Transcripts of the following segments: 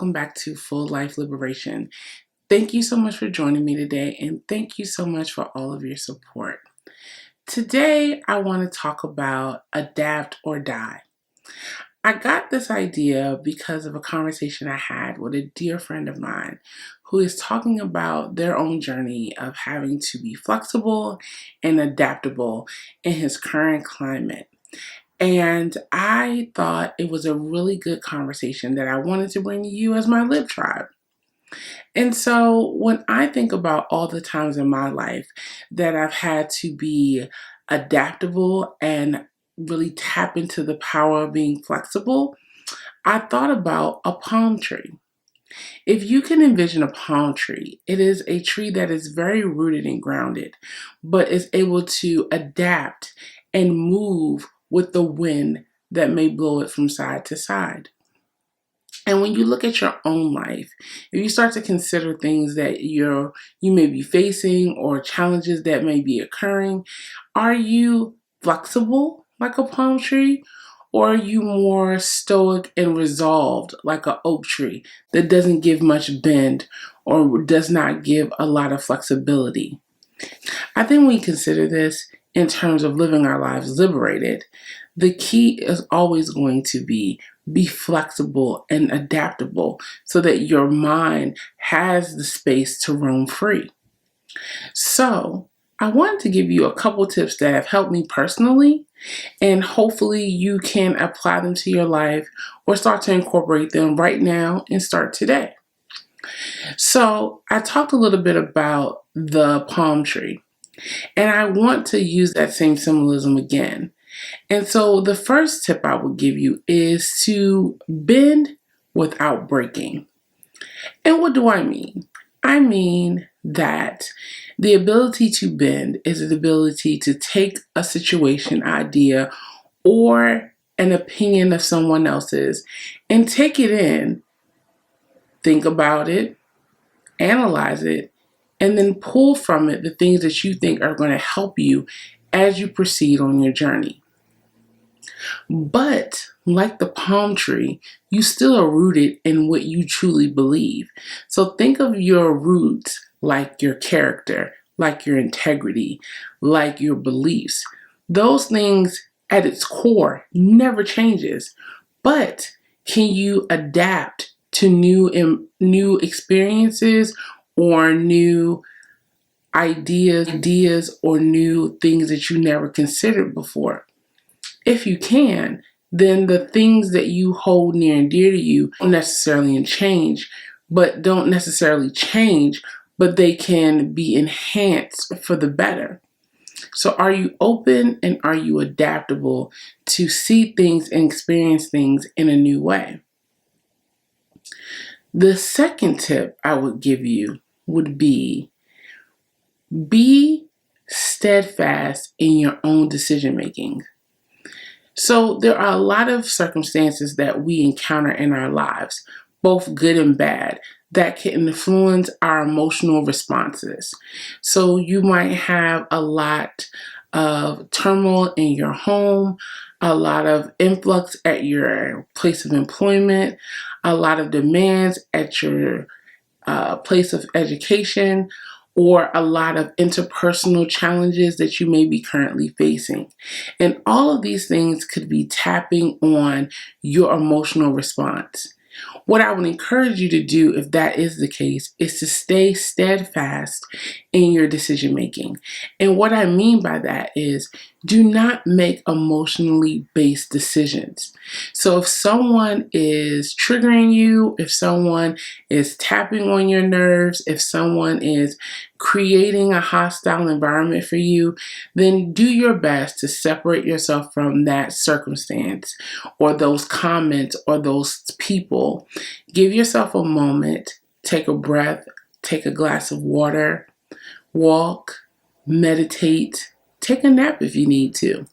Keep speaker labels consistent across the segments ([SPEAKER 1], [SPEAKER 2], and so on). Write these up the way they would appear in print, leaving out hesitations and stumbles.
[SPEAKER 1] welcome back to Full Life Liberation. Thank you so much for joining me today, and thank you so much for all of your support. Today, I want to talk about adapt or die. I got this idea because of a conversation I had with a dear friend of mine who is talking about their own journey of having to be flexible and adaptable in his current climate. And I thought it was a really good conversation that I wanted to bring to you as my Lib Tribe. And so when I think about all the times in my life that I've had to be adaptable and really tap into the power of being flexible, I thought about a palm tree. If you can envision a palm tree, it is a tree that is very rooted and grounded, but is able to adapt and move with the wind that may blow it from side to side. And when you look at your own life, if you start to consider things that you may be facing or challenges that may be occurring, are you flexible like a palm tree? Or are you more stoic and resolved like an oak tree that doesn't give much bend or does not give a lot of flexibility? I think when we consider this in terms of living our lives liberated, the key is always going to be flexible and adaptable so that your mind has the space to roam free. So I wanted to give you a couple tips that have helped me personally, and hopefully you can apply them to your life or start to incorporate them right now and start today. So I talked a little bit about the palm tree, and I want to use that same symbolism again. And so the first tip I would give you is to bend without breaking. And what do I mean? I mean that the ability to bend is the ability to take a situation, idea, or an opinion of someone else's and take it in, think about it, analyze it, and then pull from it the things that you think are going to help you as you proceed on your journey. But like the palm tree, you still are rooted in what you truly believe. So think of your roots like your character, like your integrity, like your beliefs. Those things at its core never changes. But can you adapt to new experiences or new ideas or new things that you never considered before? If you can, then the things that you hold near and dear to you don't necessarily change, but they can be enhanced for the better. So are you open and are you adaptable to see things and experience things in a new way? The second tip I would give you would be steadfast in your own decision making. So there are a lot of circumstances that we encounter in our lives, both good and bad, that can influence our emotional responses. So you might have a lot of turmoil in your home, a lot of influx at your place of employment, a lot of demands at your place of education, or a lot of interpersonal challenges that you may be currently facing. And all of these things could be tapping on your emotional response. What I would encourage you to do, if that is the case, is to stay steadfast in your decision making. And what I mean by that is do not make emotionally based decisions. So if someone is triggering you, if someone is tapping on your nerves, if someone is creating a hostile environment for you, then do your best to separate yourself from that circumstance or those comments or those people. Give yourself a moment, take a breath, take a glass of water, walk, meditate, take a nap if you need to.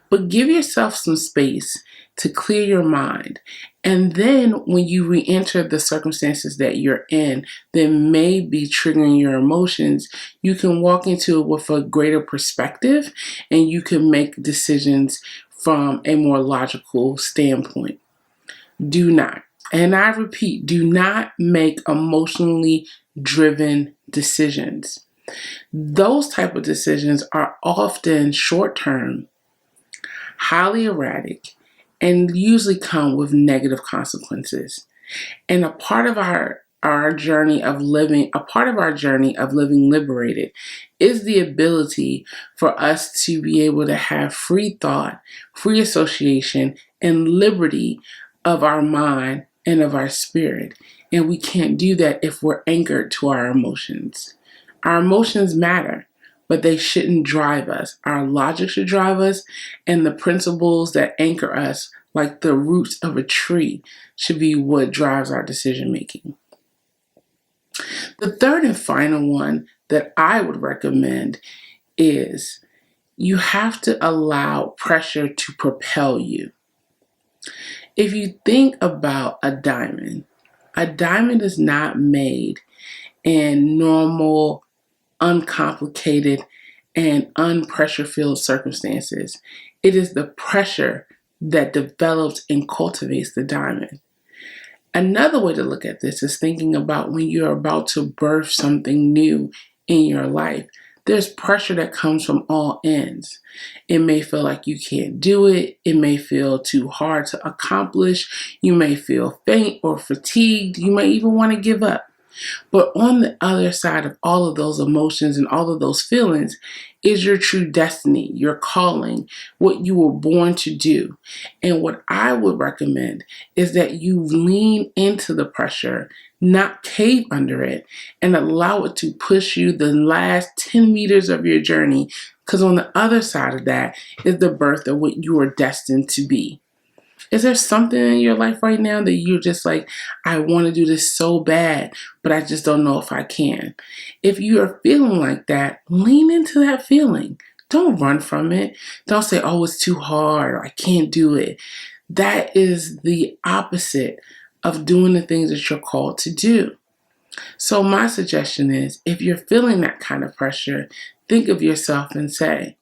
[SPEAKER 1] But give yourself some space to clear your mind. And then when you re-enter the circumstances that you're in that may be triggering your emotions, you can walk into it with a greater perspective and you can make decisions from a more logical standpoint. Do not And I repeat, do not make emotionally driven decisions. Those type of decisions are often short-term, highly erratic, and usually come with negative consequences. And a part of our journey of living liberated is the ability for us to be able to have free thought, free association, and liberty of our mind and of our spirit. And we can't do that if we're anchored to our emotions. Our emotions matter, but they shouldn't drive us. Our logic should drive us, and the principles that anchor us, like the roots of a tree, should be what drives our decision making. The third and final one that I would recommend is you have to allow pressure to propel you. If you think about a diamond is not made in normal, uncomplicated, and unpressure-filled circumstances. It is the pressure that develops and cultivates the diamond. Another way to look at this is thinking about when you're about to birth something new in your life. There's pressure that comes from all ends. It may feel like you can't do it. It may feel too hard to accomplish. You may feel faint or fatigued. You may even want to give up. But on the other side of all of those emotions and all of those feelings is your true destiny, your calling, what you were born to do. And what I would recommend is that you lean into the pressure, not cave under it, and allow it to push you the last 10 meters of your journey. Because on the other side of that is the birth of what you are destined to be. Is there something in your life right now that you're just like, I want to do this so bad, but I just don't know if I can? If you are feeling like that, lean into that feeling. Don't run from it. Don't say, oh, it's too hard, or I can't do it. That is the opposite of doing the things that you're called to do. So my suggestion is, if you're feeling that kind of pressure, think of yourself and say,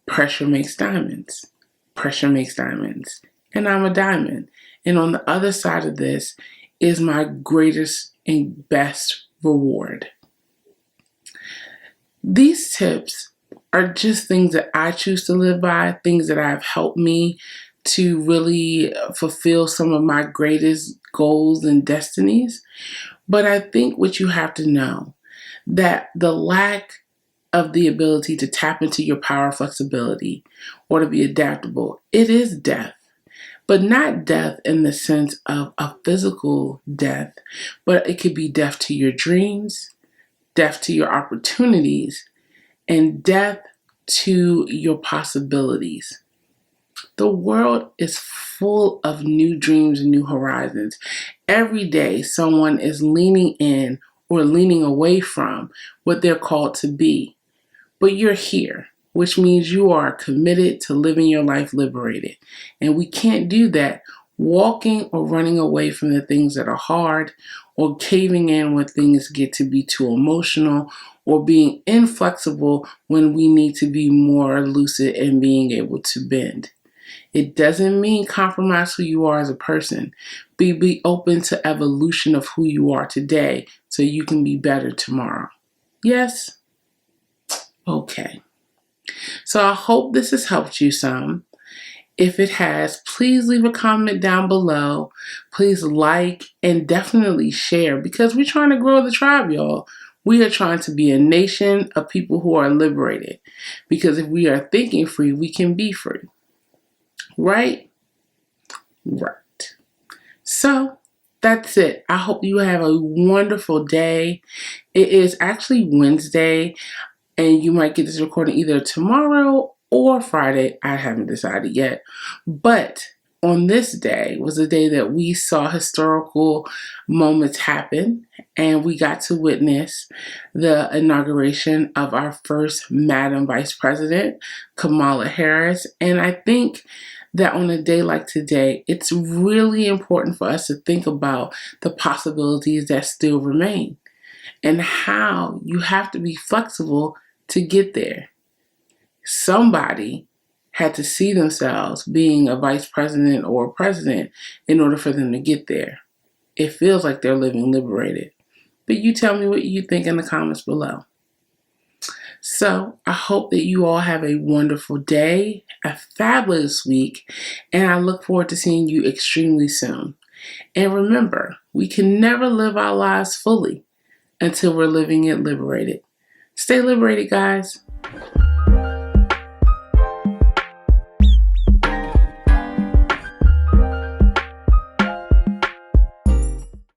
[SPEAKER 1] pressure makes diamonds. Pressure makes diamonds. And I'm a diamond. And on the other side of this is my greatest and best reward. These tips are just things that I choose to live by, things that have helped me to really fulfill some of my greatest goals and destinies. But I think what you have to know, that the lack of the ability to tap into your power, flexibility, or to be adaptable, it is death. But not death in the sense of a physical death, but it could be death to your dreams, death to your opportunities, and death to your possibilities. The world is full of new dreams and new horizons. Every day, someone is leaning in or leaning away from what they're called to be. But you're here, which means you are committed to living your life liberated. And we can't do that walking or running away from the things that are hard, or caving in when things get to be too emotional, or being inflexible when we need to be more lucid and being able to bend. It doesn't mean compromise who you are as a person. Be open to evolution of who you are today so you can be better tomorrow. Yes? Okay. So I hope this has helped you some. If it has, please leave a comment down below. Please like and definitely share, because we're trying to grow the tribe, y'all. We are trying to be a nation of people who are liberated. Because if we are thinking free, we can be free. Right? Right. So that's it. I hope you have a wonderful day. It is actually Wednesday, and you might get this recording either tomorrow or Friday. I haven't decided yet. But on this day was a day that we saw historical moments happen, and we got to witness the inauguration of our first Madam Vice President, Kamala Harris. And I think that on a day like today, it's really important for us to think about the possibilities that still remain and how you have to be flexible to get there. Somebody had to see themselves being a vice president or a president in order for them to get there. it feels like they're living liberated. But you tell me what you think in the comments below. So I hope that you all have a wonderful day, a fabulous week, and I look forward to seeing you extremely soon. And remember, we can never live our lives fully until we're living it liberated. Stay liberated, guys.